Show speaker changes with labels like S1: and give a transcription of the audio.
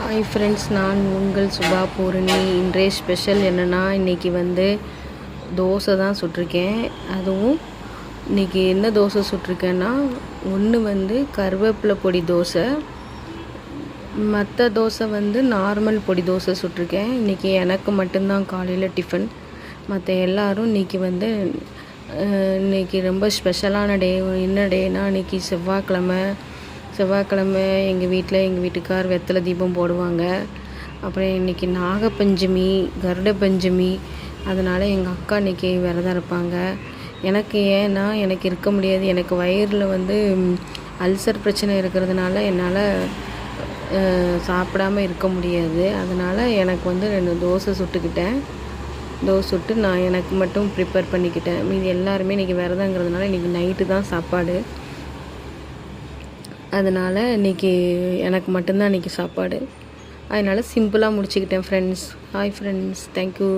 S1: Hi friends, நான் உங்கள் சுபா பூரணி. இன்றைய ஸ்பெஷல் என்னென்னா, இன்றைக்கி தோசை தான் சுட்டிருக்கேன். அதுவும் இன்றைக்கி என்ன தோசை சுட்டிருக்கேன்னா, ஒன்று கருவேப்பிலை பொடி தோசை, மற்ற தோசை நார்மல் பொடி தோசை சுட்டிருக்கேன். இன்றைக்கி எனக்கு மட்டும்தான் காலையில் டிஃபன். மற்ற எல்லோரும் இன்றைக்கி ரொம்ப ஸ்பெஷலான டே. என்ன டேனா, இன்றைக்கி செவ்வாய்க்கிழமை எங்கள் வீட்டுக்கார் வெத்தலை தீபம் போடுவாங்க. அப்புறம் இன்றைக்கி நாகப்பஞ்சமி, கருட பஞ்சமி. அதனால் எங்கள் அக்கா இன்றைக்கி விரதம் இருப்பாங்க. எனக்கு இருக்க முடியாது. எனக்கு வயிறில் அல்சர் பிரச்சனை இருக்கிறதுனால என்னால் சாப்பிடாமல் இருக்க முடியாது. அதனால் எனக்கு 2 தோசை சுட்டுக்கிட்டேன். தோசை சுட்டு நான் எனக்கு மட்டும் ப்ரிப்பேர் பண்ணிக்கிட்டேன். மீதி எல்லாருமே இன்றைக்கி விரதங்கிறதுனால இன்றைக்கி நைட்டு தான் சாப்பாடு. அதனால் இன்றைக்கி எனக்கு மட்டும்தான் இன்றைக்கி சாப்பாடு. அதனால் சிம்பிளாக முடிச்சுக்கிட்டேன் ஃப்ரெண்ட்ஸ். Hi friends, thank you.